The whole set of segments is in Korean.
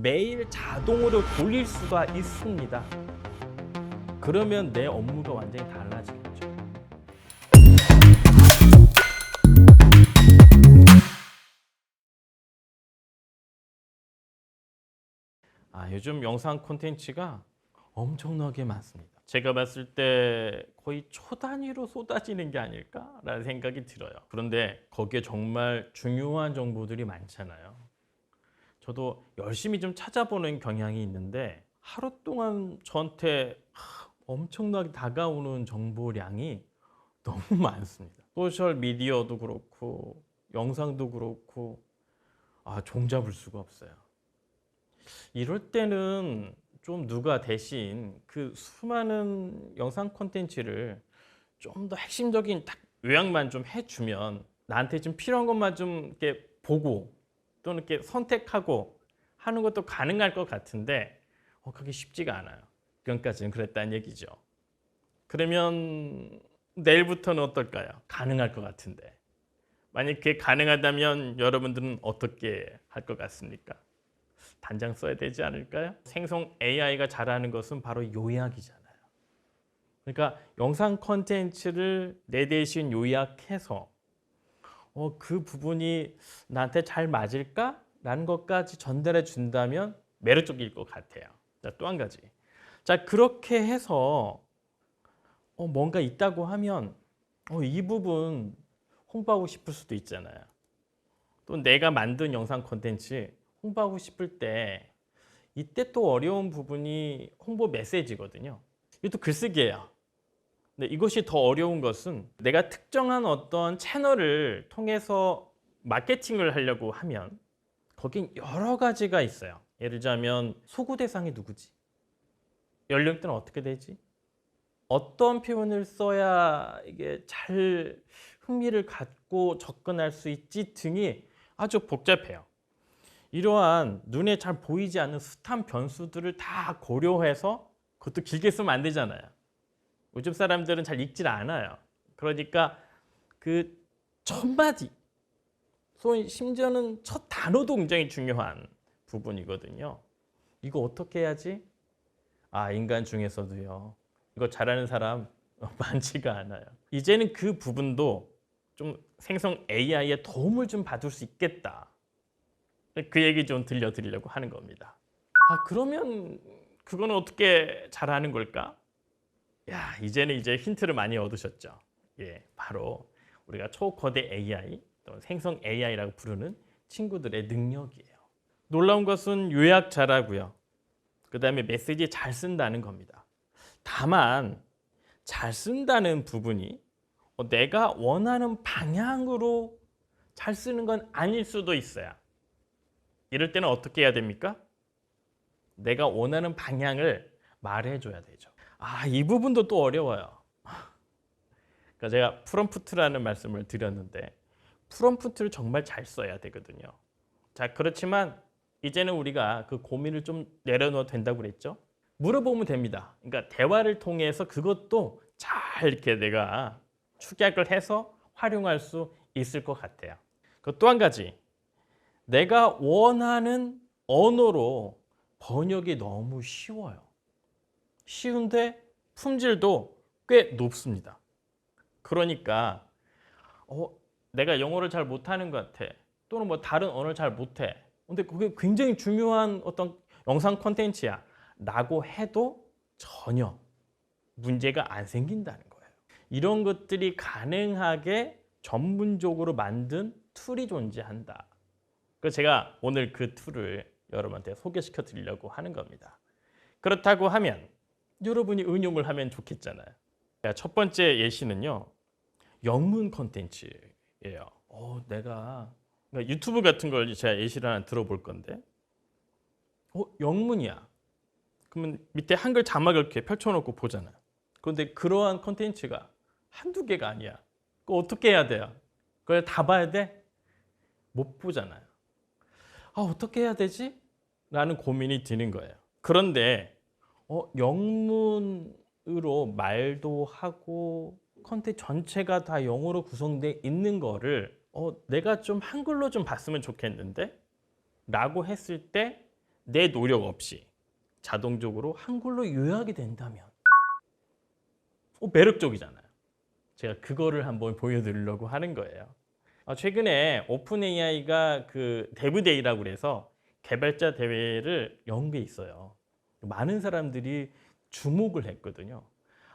매일 자동으로 돌릴 수가 있습니다. 그러면 내 업무가 완전히 달라지겠죠. 요즘 영상 콘텐츠가 엄청나게 많습니다. 제가 봤을 때 거의 초 단위로 쏟아지는 게 아닐까라는 생각이 들어요. 그런데 거기에 정말 중요한 정보들이 많잖아요. 저도 열심히 좀 찾아보는 경향이 있는데 하루 동안 저한테 엄청나게 다가오는 정보량이 너무 많습니다. 소셜 미디어도 그렇고 영상도 그렇고 종잡을 수가 없어요. 이럴 때는 좀 누가 대신 그 수많은 영상 콘텐츠를 좀 더 핵심적인 딱 요약만 좀 해주면 나한테 좀 필요한 것만 좀 이렇게 보고 또는 이렇게 선택하고 하는 것도 가능할 것 같은데 그게 쉽지가 않아요. 지금까지는 그랬다는 얘기죠. 그러면 내일부터는 어떨까요? 가능할 것 같은데 만약 그게 가능하다면 여러분들은 어떻게 할 것 같습니까? 단장 써야 되지 않을까요? 생성 AI가 잘하는 것은 바로 요약이잖아요. 그러니까 영상 콘텐츠를 내 대신 요약해서 그 부분이 나한테 잘 맞을까? 라는 것까지 전달해 준다면 매력적일 것 같아요. 자, 또 한 가지. 자, 그렇게 해서 뭔가 있다고 하면 이 부분 홍보하고 싶을 수도 있잖아요. 또 내가 만든 영상 콘텐츠 홍보하고 싶을 때 이때 또 어려운 부분이 홍보 메시지거든요. 이것도 글쓰기예요. 근데 이것이 더 어려운 것은 내가 특정한 어떤 채널을 통해서 마케팅을 하려고 하면 거긴 여러 가지가 있어요. 예를 들자면 소구 대상이 누구지? 연령대는 어떻게 되지? 어떤 표현을 써야 이게 잘 흥미를 갖고 접근할 수 있지 등이 아주 복잡해요. 이러한 눈에 잘 보이지 않는 숱한 변수들을 다 고려해서 그것도 길게 쓰면 안 되잖아요. 요즘 사람들은 잘 읽질 않아요. 그러니까 그 첫 마디, 심지어는 첫 단어도 굉장히 중요한 부분이거든요. 이거 어떻게 해야지? 인간 중에서도요. 이거 잘하는 사람 많지가 않아요. 이제는 그 부분도 좀 생성 AI의 도움을 좀 받을 수 있겠다. 그 얘기 좀 들려드리려고 하는 겁니다. 그러면 그거는 어떻게 잘하는 걸까? 이제는 힌트를 많이 얻으셨죠. 바로 우리가 초거대 AI, 또 생성 AI라고 부르는 친구들의 능력이에요. 놀라운 것은 요약 잘하고요. 그 다음에 메시지 잘 쓴다는 겁니다. 다만 잘 쓴다는 부분이 내가 원하는 방향으로 잘 쓰는 건 아닐 수도 있어요. 이럴 때는 어떻게 해야 됩니까? 내가 원하는 방향을 말해줘야 되죠. 이 부분도 또 어려워요. 그러니까 제가 프롬프트라는 말씀을 드렸는데 프롬프트를 정말 잘 써야 되거든요. 자, 그렇지만 이제는 우리가 그 고민을 좀 내려놓아도 된다고 그랬죠? 물어보면 됩니다. 그러니까 대화를 통해서 그것도 잘 이렇게 내가 축약을 해서 활용할 수 있을 것 같아요. 그 또 한 가지, 내가 원하는 언어로 번역이 너무 쉬워요. 쉬운데 품질도 꽤 높습니다. 그러니까 내가 영어를 잘 못하는 것 같아. 또는 뭐 다른 언어를 잘 못해. 근데 그게 굉장히 중요한 어떤 영상 콘텐츠야. 라고 해도 전혀 문제가 안 생긴다는 거예요. 이런 것들이 가능하게 전문적으로 만든 툴이 존재한다. 그래서 제가 오늘 그 툴을 여러분한테 소개시켜 드리려고 하는 겁니다. 그렇다고 하면 여러분이 응용을 하면 좋겠잖아요. 첫 번째 예시는요. 영문 콘텐츠예요. 내가 그러니까 유튜브 같은 걸 제가 예시를 하나 들어볼 건데 영문이야. 그러면 밑에 한글 자막을 이렇게 펼쳐놓고 보잖아요. 그런데 그러한 콘텐츠가 한두 개가 아니야. 그거 어떻게 해야 돼요? 그걸 다 봐야 돼? 못 보잖아요. 어떻게 해야 되지? 라는 고민이 드는 거예요. 그런데 영문으로 말도 하고 콘텐츠 전체가 다 영어로 구성되어 있는 거를 내가 좀 한글로 좀 봤으면 좋겠는데? 라고 했을 때 내 노력 없이 자동적으로 한글로 요약이 된다면 매력적이잖아요. 제가 그거를 한번 보여드리려고 하는 거예요. 최근에 오픈 AI가 그 데브데이라고 그래서 개발자 대회를 연 게 있어요. 많은 사람들이 주목을 했거든요.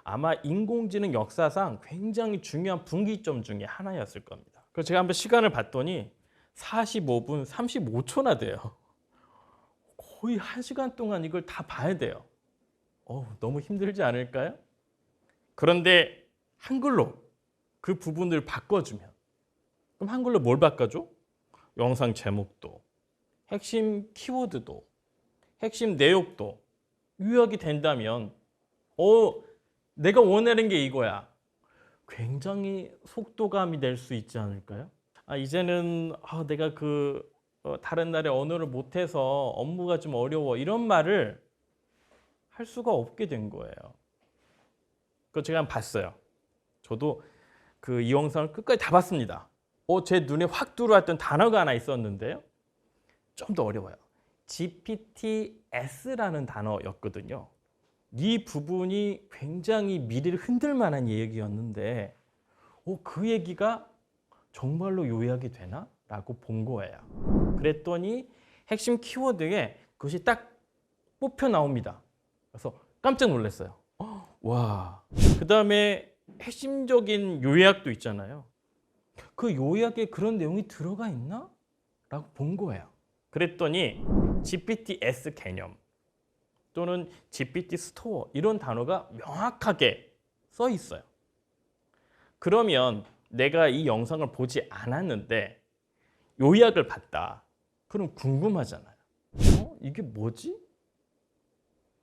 아마 인공지능 역사상 굉장히 중요한 분기점 중에 하나였을 겁니다. 그래서 제가 한번 시간을 봤더니 45분 35초나 돼요. 거의 1시간 동안 이걸 다 봐야 돼요. 너무 힘들지 않을까요? 그런데 한글로 그 부분을 바꿔주면, 그럼 한글로 뭘 바꿔줘? 영상 제목도, 핵심 키워드도, 핵심 내용도 요약이 된다면 내가 원하는 게 이거야. 굉장히 속도감이 될 수 있지 않을까요? 이제는 내가 다른 나라의 언어를 못해서 업무가 좀 어려워, 이런 말을 할 수가 없게 된 거예요. 그거 제가 한번 봤어요. 저도 이 영상을 끝까지 다 봤습니다. 제 눈에 확 들어왔던 단어가 하나 있었는데요. 좀 더 어려워요. GPTS라는 단어였거든요. 이 부분이 굉장히 미래를 흔들 만한 얘기였는데 그 얘기가 정말로 요약이 되나? 라고 본 거예요. 그랬더니 핵심 키워드에 그것이 딱 뽑혀 나옵니다. 그래서 깜짝 놀랐어요. 와. 그 다음에 핵심적인 요약도 있잖아요. 그 요약에 그런 내용이 들어가 있나? 라고 본 거예요. 그랬더니 GPTS 개념 또는 GPT 스토어 이런 단어가 명확하게 써 있어요. 그러면 내가 이 영상을 보지 않았는데 요약을 봤다. 그럼 궁금하잖아요. 이게 뭐지?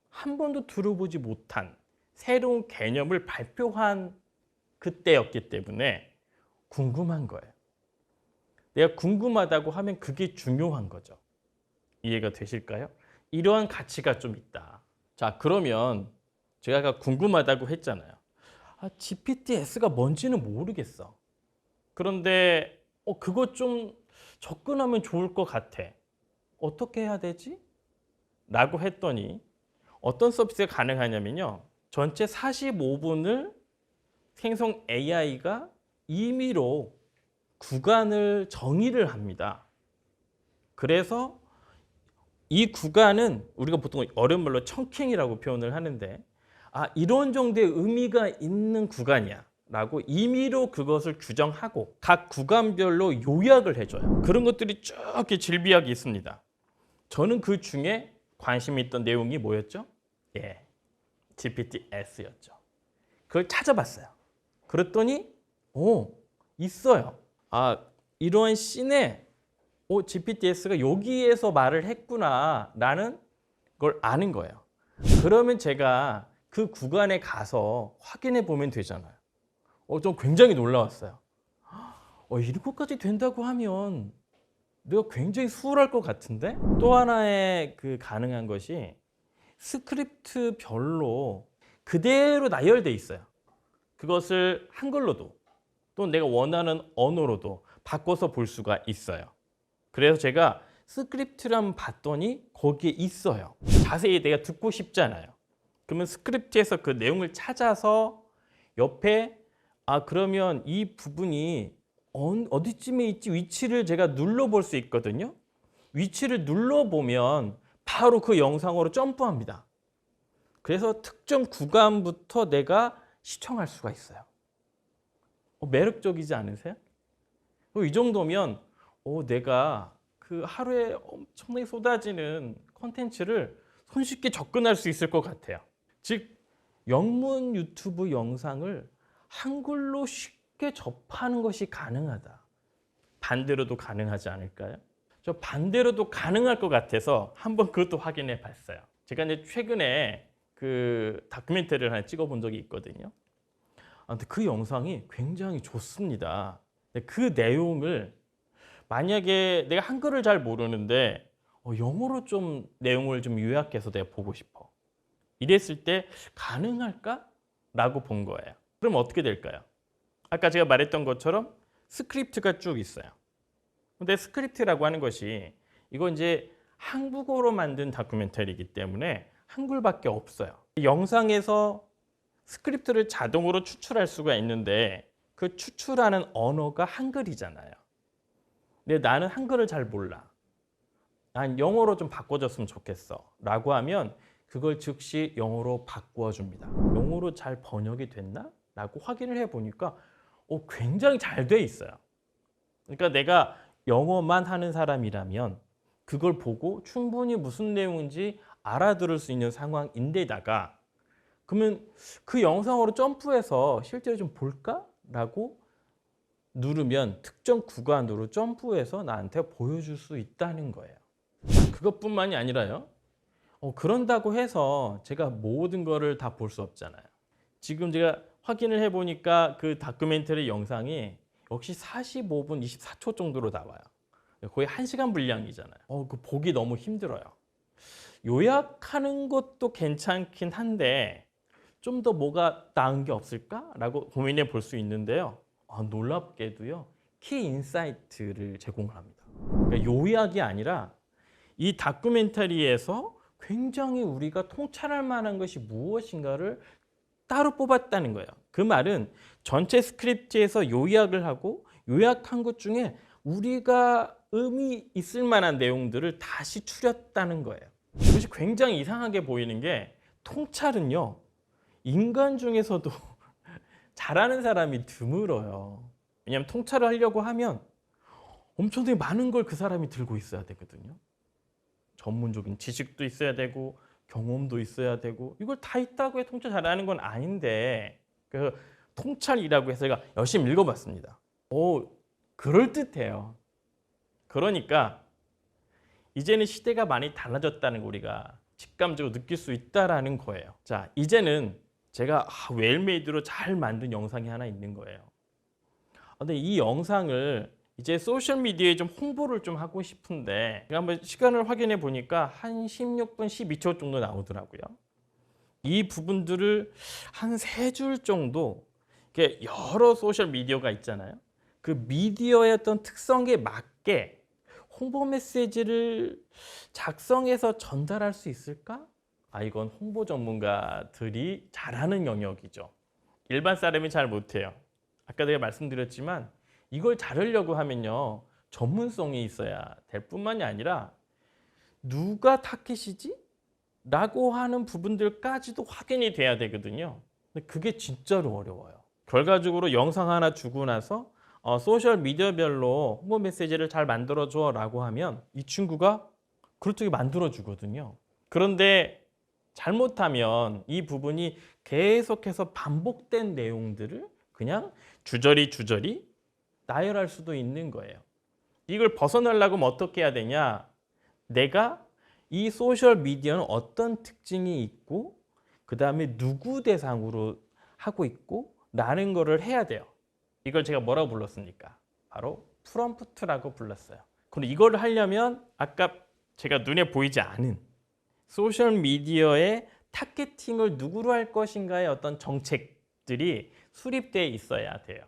한 번도 들어보지 못한 새로운 개념을 발표한 그때였기 때문에 궁금한 거예요. 내가 궁금하다고 하면 그게 중요한 거죠. 이해가 되실까요? 이러한 가치가 좀 있다. 자, 그러면 제가 아까 궁금하다고 했잖아요. GPTS가 뭔지는 모르겠어. 그런데 그거 좀 접근하면 좋을 것 같아. 어떻게 해야 되지? 라고 했더니 어떤 서비스가 가능하냐면요. 전체 45분을 생성 AI가 임의로 구간을 정의를 합니다. 그래서 이 구간은 우리가 보통 어려운 말로 청킹이라고 표현을 하는데 이런 정도의 의미가 있는 구간이야 라고 임의로 그것을 규정하고 각 구간별로 요약을 해줘요. 그런 것들이 쭉 이렇게 질비하게 있습니다. 저는 그 중에 관심이 있던 내용이 뭐였죠? GPTS였죠. 그걸 찾아봤어요. 그랬더니 있어요. 이러한 씬에 GPTS가 여기에서 말을 했구나 라는 걸 아는 거예요. 그러면 제가 그 구간에 가서 확인해 보면 되잖아요. 좀 굉장히 놀라웠어요. 이렇게까지 된다고 하면 내가 굉장히 수월할 것 같은데? 또 하나의 가능한 것이 스크립트별로 그대로 나열돼 있어요. 그것을 한글로도 또 내가 원하는 언어로도 바꿔서 볼 수가 있어요. 그래서 제가 스크립트를 한번 봤더니 거기에 있어요. 자세히 내가 듣고 싶잖아요. 그러면 스크립트에서 그 내용을 찾아서 옆에 그러면 이 부분이 어디쯤에 있지 위치를 제가 눌러볼 수 있거든요. 위치를 눌러보면 바로 그 영상으로 점프합니다. 그래서 특정 구간부터 내가 시청할 수가 있어요. 매력적이지 않으세요? 이 정도면 내가 하루에 엄청나게 쏟아지는 콘텐츠를 손쉽게 접근할 수 있을 것 같아요. 즉 영문 유튜브 영상을 한글로 쉽게 접하는 것이 가능하다. 반대로도 가능하지 않을까요? 저 반대로도 가능할 것 같아서 한번 그것도 확인해 봤어요. 제가 이제 최근에 다큐멘터리를 하나 찍어본 적이 있거든요. 근데 그 영상이 굉장히 좋습니다. 그 내용을 만약에 내가 한글을 잘 모르는데 영어로 좀 내용을 좀 요약해서 내가 보고 싶어. 이랬을 때 가능할까? 라고 본 거예요. 그럼 어떻게 될까요? 아까 제가 말했던 것처럼 스크립트가 쭉 있어요. 근데 스크립트라고 하는 것이 이거 이제 한국어로 만든 다큐멘터리이기 때문에 한글밖에 없어요. 영상에서 스크립트를 자동으로 추출할 수가 있는데 그 추출하는 언어가 한글이잖아요. 근데 나는 한글을 잘 몰라. 난 영어로 좀 바꿔줬으면 좋겠어 라고 하면 그걸 즉시 영어로 바꾸어 줍니다. 영어로 잘 번역이 됐나? 라고 확인을 해보니까 굉장히 잘 돼 있어요. 그러니까 내가 영어만 하는 사람이라면 그걸 보고 충분히 무슨 내용인지 알아들을 수 있는 상황인데다가 그러면 그 영상으로 점프해서 실제로 좀 볼까? 라고 누르면 특정 구간으로 점프해서 나한테 보여줄 수 있다는 거예요. 그것뿐만이 아니라요. 그런다고 해서 제가 모든 거를 다 볼 수 없잖아요. 지금 제가 확인을 해보니까 그 다큐멘터리 영상이 역시 45분 24초 정도로 나와요. 거의 1시간 분량이잖아요. 그 보기 너무 힘들어요. 요약하는 것도 괜찮긴 한데 좀 더 뭐가 나은 게 없을까라고 고민해 볼 수 있는데요. 놀랍게도요. 키 인사이트를 제공을 합니다. 그러니까 요약이 아니라 이 다큐멘터리에서 굉장히 우리가 통찰할 만한 것이 무엇인가를 따로 뽑았다는 거예요. 그 말은 전체 스크립트에서 요약을 하고 요약한 것 중에 우리가 의미 있을 만한 내용들을 다시 추렸다는 거예요. 이것이 굉장히 이상하게 보이는 게 통찰은요. 인간 중에서도 잘하는 사람이 드물어요. 왜냐하면 통찰을 하려고 하면 엄청나게 많은 걸 그 사람이 들고 있어야 되거든요. 전문적인 지식도 있어야 되고 경험도 있어야 되고 이걸 다 있다고 해 통찰 잘하는 건 아닌데 그 통찰이라고 해서 제가 열심히 읽어봤습니다. 그럴듯해요. 그러니까 이제는 시대가 많이 달라졌다는 거 우리가 직감적으로 느낄 수 있다라는 거예요. 자, 이제는 제가 웰메이드로 잘 만든 영상이 하나 있는 거예요. 근데 이 영상을 이제 소셜미디어에 좀 홍보를 좀 하고 싶은데 제가 한번 시간을 확인해 보니까 한 16분 12초 정도 나오더라고요. 이 부분들을 한 3줄 정도 이렇게 여러 소셜미디어가 있잖아요. 그 미디어의 어떤 특성에 맞게 홍보 메시지를 작성해서 전달할 수 있을까? 이건 홍보 전문가들이 잘하는 영역이죠. 일반 사람이 잘 못해요. 아까 내가 말씀드렸지만 이걸 잘하려고 하면요. 전문성이 있어야 될 뿐만이 아니라 누가 타깃이지? 라고 하는 부분들까지도 확인이 돼야 되거든요. 근데 그게 진짜로 어려워요. 결과적으로 영상 하나 주고 나서 소셜미디어별로 홍보 메시지를 잘 만들어줘 라고 하면 이 친구가 그렇게 만들어주거든요. 그런데 잘못하면 이 부분이 계속해서 반복된 내용들을 그냥 주저리 나열할 수도 있는 거예요. 이걸 벗어나려고 하면 어떻게 해야 되냐? 내가 이 소셜미디어는 어떤 특징이 있고 그 다음에 누구 대상으로 하고 있고 라는 거를 해야 돼요. 이걸 제가 뭐라고 불렀습니까? 바로 프롬프트라고 불렀어요. 그럼 이거를 하려면 아까 제가 눈에 보이지 않은 소셜미디어의 타겟팅을 누구로 할 것인가의 어떤 정책들이 수립되어 있어야 돼요.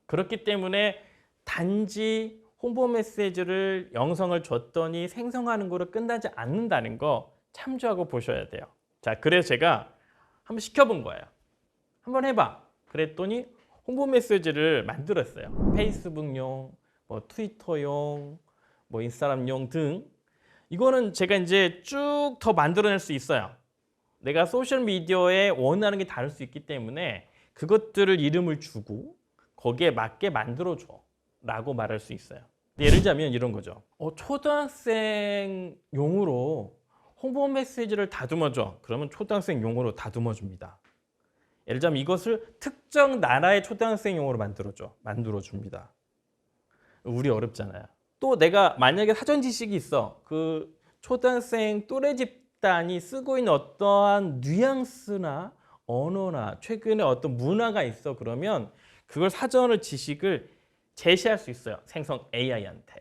그렇기 때문에 단지 홍보 메시지를 영상을 줬더니 생성하는 거로 끝나지 않는다는 거 참조하고 보셔야 돼요. 자, 그래서 제가 한번 시켜본 거예요. 한번 해봐. 그랬더니 홍보 메시지를 만들었어요. 페이스북용, 트위터용, 인스타그램용 등 이거는 제가 이제 쭉 더 만들어낼 수 있어요. 내가 소셜미디어에 원하는 게 다를 수 있기 때문에 그것들을 이름을 주고 거기에 맞게 만들어줘 라고 말할 수 있어요. 예를 들자면 이런 거죠. 초등학생용으로 홍보 메시지를 다듬어줘. 그러면 초등학생용으로 다듬어 줍니다. 예를 들자면 이것을 특정 나라의 초등학생용으로 만들어 줍니다. 우리 어렵잖아요. 또 내가 만약에 사전 지식이 있어. 그 초등학생 또래 집단이 쓰고 있는 어떠한 뉘앙스나 언어나 최근에 어떤 문화가 있어. 그러면 그걸 사전을 지식을 제시할 수 있어요. 생성 AI한테.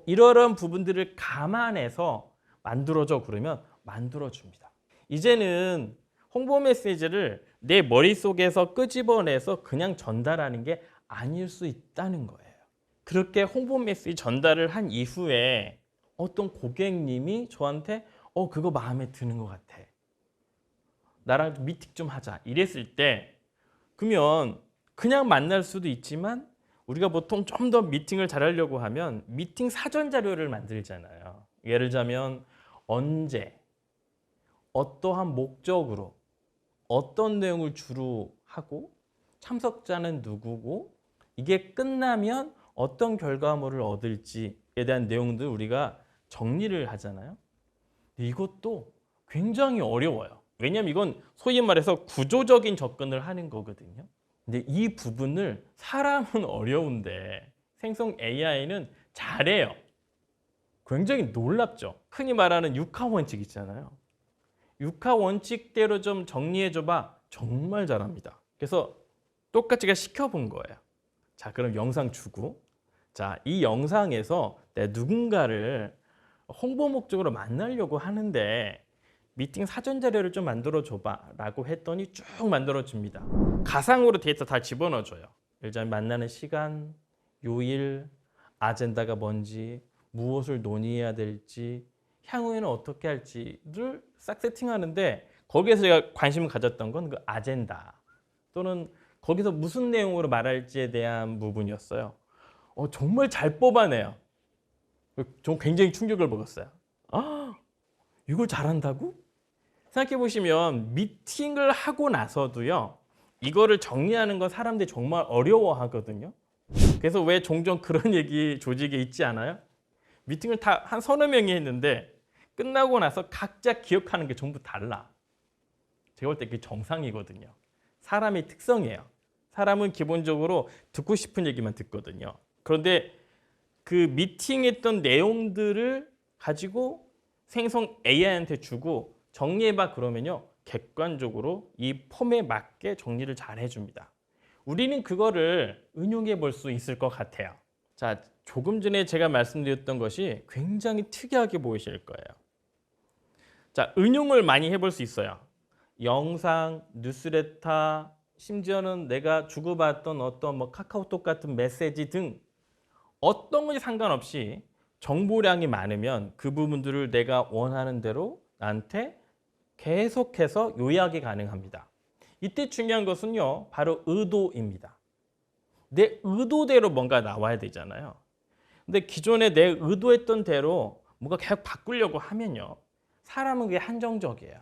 이러한 부분들을 감안해서 만들어줘. 그러면 만들어줍니다. 이제는 홍보 메시지를 내 머릿속에서 끄집어내서 그냥 전달하는 게 아닐 수 있다는 거예요. 그렇게 홍보 메시지 전달을 한 이후에 어떤 고객님이 저한테 그거 마음에 드는 것 같아. 나랑 미팅 좀 하자. 이랬을 때 그러면 그냥 만날 수도 있지만 우리가 보통 좀 더 미팅을 잘하려고 하면 미팅 사전 자료를 만들잖아요. 예를 들자면 언제, 어떠한 목적으로, 어떤 내용을 주로 하고 참석자는 누구고 이게 끝나면 어떤 결과물을 얻을지에 대한 내용들 우리가 정리를 하잖아요. 이것도 굉장히 어려워요. 왜냐하면 이건 소위 말해서 구조적인 접근을 하는 거거든요. 근데 이 부분을 사람은 어려운데 생성 AI는 잘해요. 굉장히 놀랍죠. 흔히 말하는 육하 원칙 있잖아요. 육하 원칙대로 좀 정리해줘봐. 정말 잘합니다. 그래서 똑같이 시켜본 거예요. 자, 그럼 영상 주고, 자, 이 영상에서 내가 누군가를 홍보 목적으로 만나려고 하는데 미팅 사전 자료를 좀 만들어 줘봐 라고 했더니 쭉 만들어 줍니다. 가상으로 데이터 다 집어넣어 줘요. 예를 들면 만나는 시간, 요일, 아젠다가 뭔지, 무엇을 논의해야 될지, 향후에는 어떻게 할지를 싹 세팅하는데 거기에서 제가 관심을 가졌던 건 그 아젠다 또는 거기서 무슨 내용으로 말할지에 대한 부분이었어요. 정말 잘 뽑아내요. 전 굉장히 충격을 먹었어요. 아, 이걸 잘한다고? 생각해 보시면 미팅을 하고 나서도요. 이거를 정리하는 건 사람들이 정말 어려워하거든요. 그래서 왜 종종 그런 얘기 조직에 있지 않아요? 미팅을 다 한 서너 명이 했는데 끝나고 나서 각자 기억하는 게 전부 달라. 제가 볼 때 그게 정상이거든요. 사람의 특성이에요. 사람은 기본적으로 듣고 싶은 얘기만 듣거든요. 그런데 그 미팅했던 내용들을 가지고 생성 AI한테 주고 정리해봐 그러면요. 객관적으로 이 폼에 맞게 정리를 잘 해줍니다. 우리는 그거를 응용해 볼 수 있을 것 같아요. 자, 조금 전에 제가 말씀드렸던 것이 굉장히 특이하게 보이실 거예요. 자, 응용을 많이 해볼 수 있어요. 영상, 뉴스레터, 심지어는 내가 주고받던 어떤 카카오톡 같은 메시지 등 어떤 건지 상관없이 정보량이 많으면 그 부분들을 내가 원하는 대로 나한테 계속해서 요약이 가능합니다. 이때 중요한 것은요, 바로 의도입니다. 내 의도대로 뭔가 나와야 되잖아요. 근데 기존에 내 의도했던 대로 뭔가 계속 바꾸려고 하면요, 사람은 그게 한정적이에요.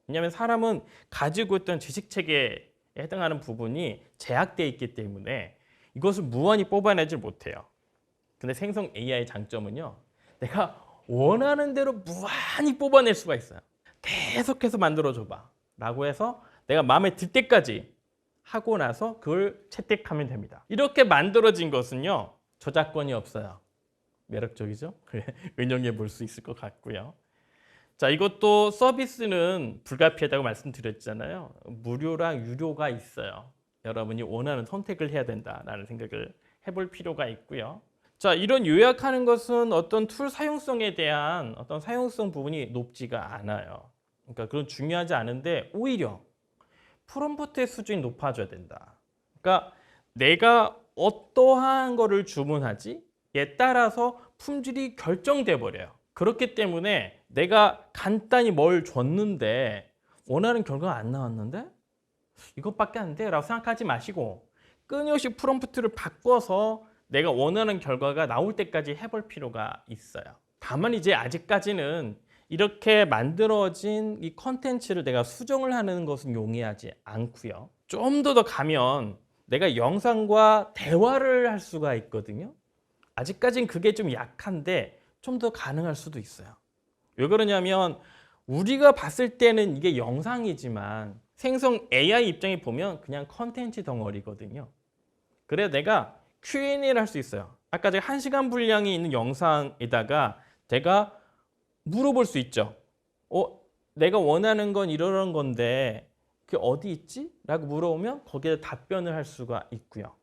왜냐하면 사람은 가지고 있던 지식체계에 해당하는 부분이 제약되어 있기 때문에 이것을 무한히 뽑아내질 못해요. 근데 생성 AI의 장점은요, 내가 원하는 대로 무한히 뽑아낼 수가 있어요. 계속해서 만들어줘봐 라고 해서 내가 마음에 들 때까지 하고 나서 그걸 채택하면 됩니다. 이렇게 만들어진 것은요, 저작권이 없어요. 매력적이죠? 응용해 볼 수 있을 것 같고요. 자, 이것도 서비스는 불가피하다고 말씀드렸잖아요. 무료랑 유료가 있어요. 여러분이 원하는 선택을 해야 된다라는 생각을 해볼 필요가 있고요. 자, 이런 요약하는 것은 어떤 툴 사용성에 대한 어떤 사용성 부분이 높지가 않아요. 그러니까 그건 중요하지 않은데 오히려 프롬프트의 수준이 높아져야 된다. 그러니까 내가 어떠한 거를 주문하지에 따라서 품질이 결정돼 버려요. 그렇기 때문에 내가 간단히 뭘 줬는데 원하는 결과가 안 나왔는데 이것밖에 안 돼 라고 생각하지 마시고 끊임없이 프롬프트를 바꿔서 내가 원하는 결과가 나올 때까지 해볼 필요가 있어요. 다만 이제 아직까지는 이렇게 만들어진 이 컨텐츠를 내가 수정을 하는 것은 용이하지 않고요. 좀 더 가면 내가 영상과 대화를 할 수가 있거든요. 아직까지는 그게 좀 약한데 좀 더 가능할 수도 있어요. 왜 그러냐면 우리가 봤을 때는 이게 영상이지만 생성 AI 입장에 보면 그냥 컨텐츠 덩어리거든요. 그래서 내가 Q&A를 할 수 있어요. 아까 제가 1시간 분량이 있는 영상에다가 제가 물어볼 수 있죠. 내가 원하는 건 이런 건데 그게 어디 있지? 라고 물어보면 거기에 답변을 할 수가 있고요.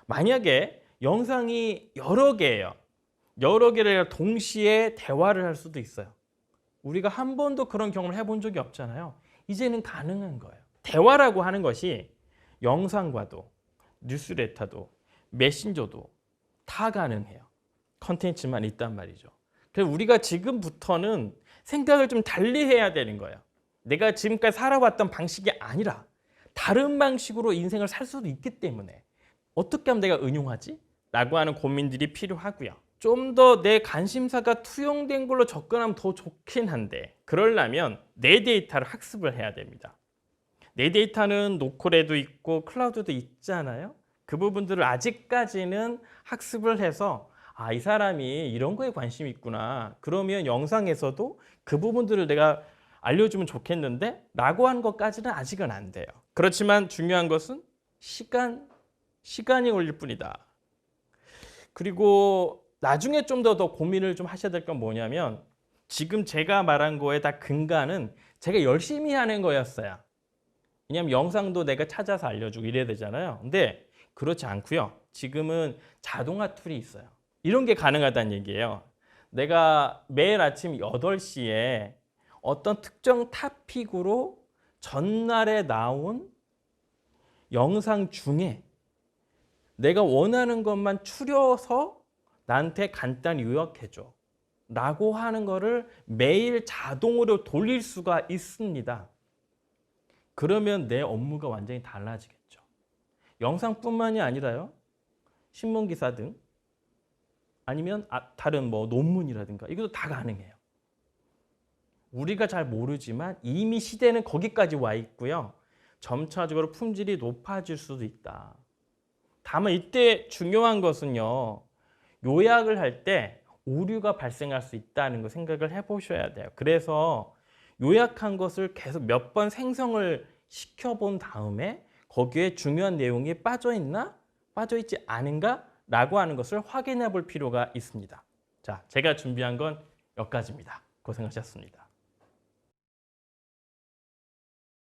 만약에 영상이 여러 개예요. 여러 개를 동시에 대화를 할 수도 있어요. 우리가 한 번도 그런 경험을 해본 적이 없잖아요. 이제는 가능한 거예요. 대화라고 하는 것이 영상과도 뉴스레터도 메신저도 다 가능해요. 컨텐츠만 있단 말이죠. 그래서 우리가 지금부터는 생각을 좀 달리 해야 되는 거예요. 내가 지금까지 살아왔던 방식이 아니라 다른 방식으로 인생을 살 수도 있기 때문에 어떻게 하면 내가 응용하지? 라고 하는 고민들이 필요하고요. 좀 더 내 관심사가 투영된 걸로 접근하면 더 좋긴 한데 그러려면 내 데이터를 학습을 해야 됩니다. 내 데이터는 노콜에도 있고 클라우드도 있잖아요. 그 부분들을 아직까지는 학습을 해서 아, 이 사람이 이런 거에 관심이 있구나. 그러면 영상에서도 그 부분들을 내가 알려주면 좋겠는데 라고 하는 것까지는 아직은 안 돼요. 그렇지만 중요한 것은 시간이 걸릴 뿐이다. 그리고 나중에 좀 더 고민을 좀 하셔야 될 건 뭐냐면 지금 제가 말한 거에 다 근간은 제가 열심히 하는 거였어요. 왜냐하면 영상도 내가 찾아서 알려주고 이래야 되잖아요. 근데 그렇지 않고요. 지금은 자동화 툴이 있어요. 이런 게 가능하다는 얘기예요. 내가 매일 아침 8시에 어떤 특정 토픽으로 전날에 나온 영상 중에 내가 원하는 것만 추려서 나한테 간단히 요약해줘 라고 하는 거를 매일 자동으로 돌릴 수가 있습니다. 그러면 내 업무가 완전히 달라지겠죠. 영상뿐만이 아니라요. 신문기사 등 아니면 다른 뭐 논문이라든가 이것도 다 가능해요. 우리가 잘 모르지만 이미 시대는 거기까지 와 있고요. 점차적으로 품질이 높아질 수도 있다. 다만 이때 중요한 것은요. 요약을 할 때 오류가 발생할 수 있다는 거 생각을 해보셔야 돼요. 그래서 요약한 것을 계속 몇 번 생성을 시켜본 다음에 거기에 중요한 내용이 빠져있나? 빠져있지 않은가? 라고 하는 것을 확인해 볼 필요가 있습니다. 자, 제가 준비한 건 여기까지입니다. 고생하셨습니다.